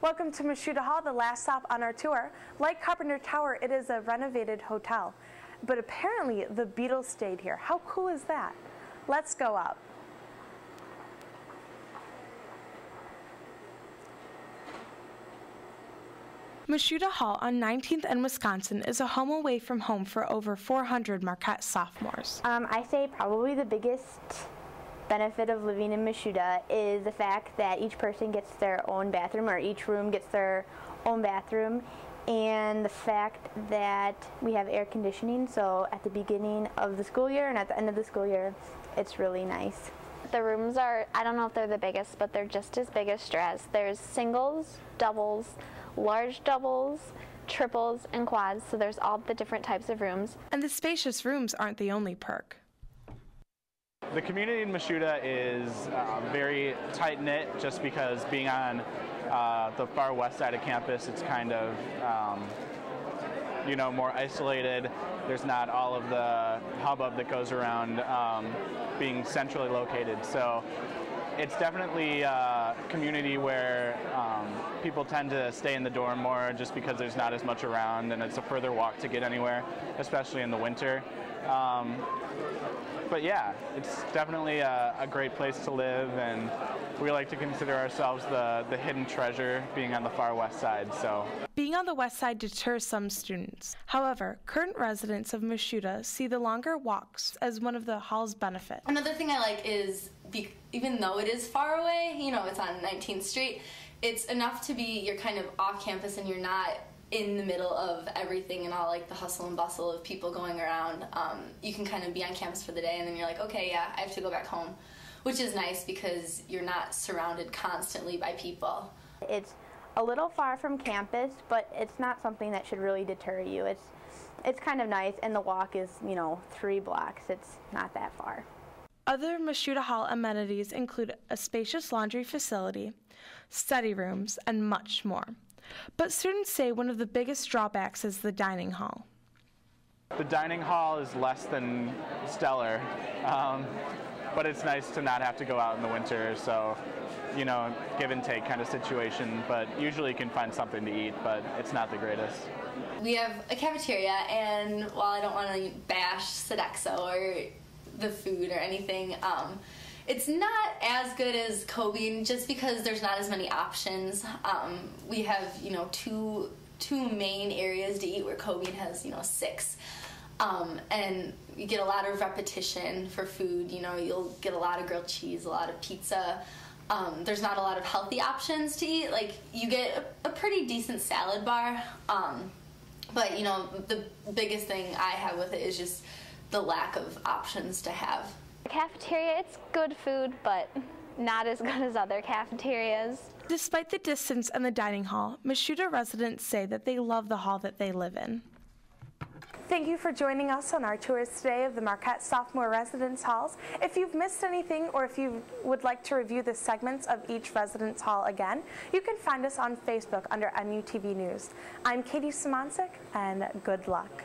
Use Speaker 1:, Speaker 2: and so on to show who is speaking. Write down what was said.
Speaker 1: Welcome to Mashuda Hall, the last stop on our tour. Like Carpenter Tower, it is a renovated hotel, but apparently the Beatles stayed here. How cool is that? Let's go up. Mashuda Hall on 19th and Wisconsin is a home away from home for over 400 Marquette sophomores.
Speaker 2: I say probably the biggest benefit of living in Mashuda is the fact that each person gets their own bathroom, or each room gets their own bathroom, and the fact that we have air conditioning, so at the beginning of the school year and at the end of the school year, it's really nice.
Speaker 3: The rooms are, I don't know if they're the biggest, but they're just as big as Straz. There's singles, doubles, large doubles, triples, and quads, so there's all the different types of rooms.
Speaker 1: And the spacious rooms aren't the only perk.
Speaker 4: The community in Mashuda is very tight-knit, just because being on the far west side of campus, it's kind of more isolated. There's not all of the hubbub that goes around being centrally located. So it's definitely a community where people tend to stay in the dorm more, just because there's not as much around and it's a further walk to get anywhere, especially in the winter. But yeah, it's definitely a great place to live, and we like to consider ourselves the hidden treasure, being on the far west side. So
Speaker 1: being on the west side deters some students. However, current residents of Mashuda see the longer walks as one of the hall's benefits.
Speaker 5: Another thing I like is, even though it is far away, it's on 19th Street, it's enough to be, you're kind of off campus and you're not in the middle of everything and all like the hustle and bustle of people going around. You can kind of be on campus for the day and then you're like, okay, yeah, I have to go back home, which is nice because you're not surrounded constantly by people.
Speaker 2: It's a little far from campus, but it's not something that should really deter you. It's kind of nice, and the walk is, 3 blocks. It's not that far.
Speaker 1: Other Mashuda Hall amenities include a spacious laundry facility, study rooms, and much more. But students say one of the biggest drawbacks is the dining hall.
Speaker 4: The dining hall is less than stellar, but it's nice to not have to go out in the winter, so, give and take kind of situation, but usually you can find something to eat, but it's not the greatest.
Speaker 5: We have a cafeteria, and while I don't want to bash Sodexo or the food or anything, it's not as good as Cobian, just because there's not as many options. We have, two main areas to eat, where Cobian has, 6. And you get a lot of repetition for food. You'll get a lot of grilled cheese, a lot of pizza. There's not a lot of healthy options to eat. Like, you get a pretty decent salad bar. But, the biggest thing I have with it is just the lack of options to have.
Speaker 3: The cafeteria, it's good food, but not as good as other cafeterias.
Speaker 1: Despite the distance and the dining hall, Mashuda residents say that they love the hall that they live in. Thank you for joining us on our tours today of the Marquette Sophomore Residence Halls. If you've missed anything, or if you would like to review the segments of each residence hall again, you can find us on Facebook under MUTV News. I'm Katie Simoncic, and good luck.